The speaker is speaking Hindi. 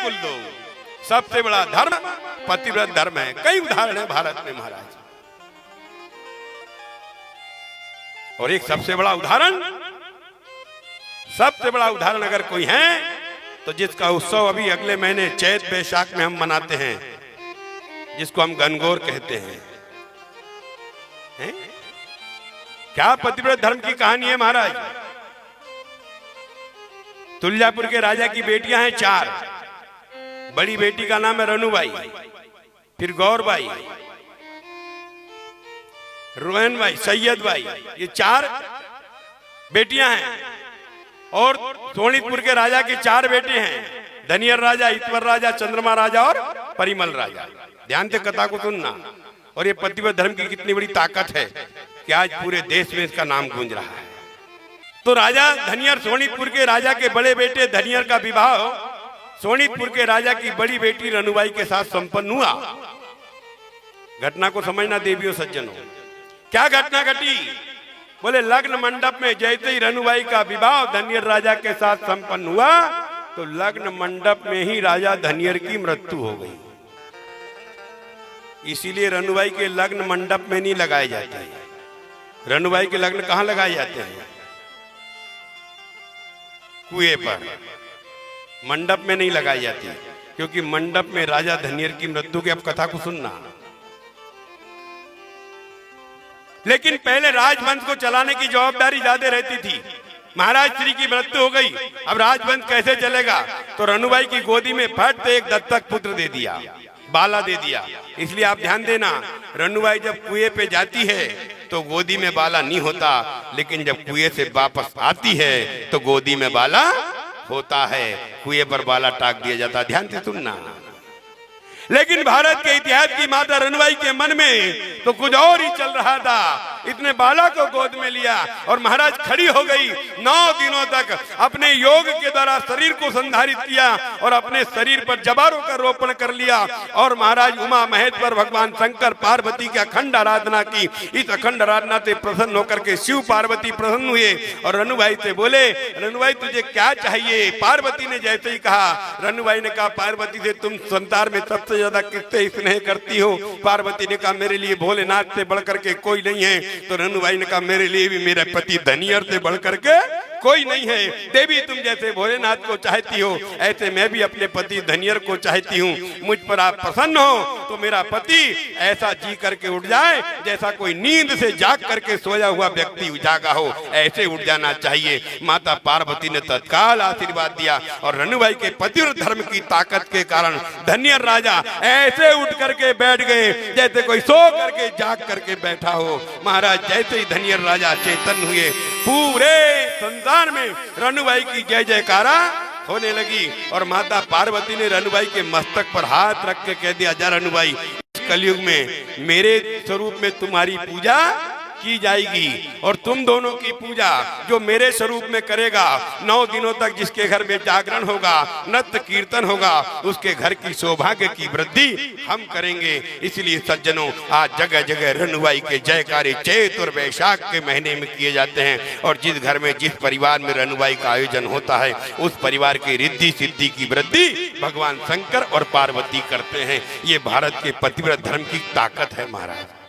कुल दो। सबसे बड़ा धर्म पतिव्रत धर्म है। कई उदाहरण है भारत में महाराज। और एक सबसे बड़ा उदाहरण अगर कोई है तो जिसका उत्सव अभी अगले महीने चैत बैसाख में हम मनाते हैं, जिसको हम गणगौर कहते हैं। क्या पतिव्रत धर्म की कहानी है महाराज। तुलजापुर के राजा की बेटियां हैं 4। बड़ी बेटी का नाम है रनुबाई, फिर गौरबाई, रोहनबाई, सैयदबाई, ये 4 बेटियां हैं। और सोनितपुर के राजा के 4 बेटे हैं, धनियर राजा, ईश्वर राजा, चंद्रमा राजा और परिमल राजा। ध्यान से कथा को सुनना। और ये पतिव्रत धर्म की कितनी बड़ी ताकत है कि आज पूरे देश में इसका नाम गूंज रहा है। तो राजा धनियर, सोनितपुर के राजा के बड़े बेटे धनियर का विवाह सोनितपुर के राजा की बड़ी बेटी रनुबाई के साथ संपन्न हुआ। घटना को समझना देवियों सज्जनों। क्या घटना घटी? बोले लग्न मंडप में जैसे ही रनुबाई का विवाह धनियर राजा के साथ संपन्न हुआ तो लग्न मंडप में ही राजा धनियर की मृत्यु हो गई। इसीलिए रनुबाई के लग्न मंडप में नहीं लगाए जाते हैं। रनुबाई के लग्न कहां लगाए जाते हैं? कुएं पर, मंडप में नहीं लगाई जाती, क्योंकि मंडप में राजा धनियर की मृत्यु की अब कथा को सुनना। लेकिन पहले राजवंश को चलाने की जवाबदारी ज्यादा रहती थी। महाराज श्री की मृत्यु हो गई, अब राजवंश कैसे चलेगा? तो रनुबाई की गोदी में फट एक दत्तक पुत्र दे दिया, बाला दे दिया। इसलिए आप ध्यान देना, रनुबाई जब कुएं पे जाती है तो गोदी में बाला नहीं होता, लेकिन जब कुएं से वापस आती है तो गोदी में बाला होता है। कुएं पर बाला टाक दिया जाता। ध्यान से सुनना। लेकिन भारत के इतिहास की माता रनुबाई के मन में तो कुछ और ही चल रहा था। इतने बाला को गोद में लिया और महाराज खड़ी हो गई। 9 दिनों तक अपने योग के द्वारा शरीर को संधारित किया और अपने शरीर पर जबारों का रोपण कर लिया। और महाराज उमा महेश्वर भगवान शंकर पार्वती की अखंड आराधना की। इस अखंड आराधना से प्रसन्न होकर के शिव पार्वती प्रसन्न हुए और रनुबाई से बोले, रनुबाई तुझे क्या चाहिए? पार्वती ने जैसे ही कहा, रनुबाई ने कहा, पार्वती से तुम संसार में सबसे ज्यादा किससे स्नेह करती हो? पार्वती ने कहा, मेरे लिए भोलेनाथ से बढ़कर के कोई नहीं है। तो रनुबाई ने कहा, मेरे लिए भी मेरे पति धनियर से बढ़कर के कोई नहीं है। देवी तुम जैसे भोलेनाथ को चाहती हो, ऐसे मैं भी अपने पति धनियर को चाहती हूँ। मुझ पर आप प्रसन्न हो तो मेरा पति ऐसा जी करके उठ जाए जैसा कोई नींद से जाग करके सोया हुआ व्यक्ति जागा हो, ऐसे उठ जाना चाहिए। माता पार्वती ने तत्काल आशीर्वाद दिया और रनुबाई के पतिव्रत धर्म की ताकत के कारण धनियर राजा ऐसे उठ करके बैठ गए जैसे कोई सो करके जाग करके बैठा हो। महाराज जैसे ही धनियर राजा चेतन हुए, पूरे संसार में रनुबाई की जय जयकारा होने लगी। और माता पार्वती ने रनुबाई के मस्तक पर हाथ रख के कह दिया, जा रनुबाई, इस कलयुग में मेरे स्वरूप में तुम्हारी पूजा की जाएगी और तुम दोनों की पूजा जो मेरे स्वरूप में करेगा, 9 दिनों तक जिसके घर में जागरण होगा, नृत्य कीर्तन होगा, उसके घर की सौभाग्य की वृद्धि हम करेंगे। इसलिए सज्जनों, आज जगह जगह रनुबाई के जयकारे चैत और वैशाख के महीने में किए जाते हैं। और जिस घर में, जिस परिवार में रनुबाई का आयोजन होता है, उस परिवार की रिद्धि सिद्धि की वृद्धि भगवान शंकर और पार्वती करते हैं। ये भारत के पतिव्रत धर्म की ताकत है महाराज।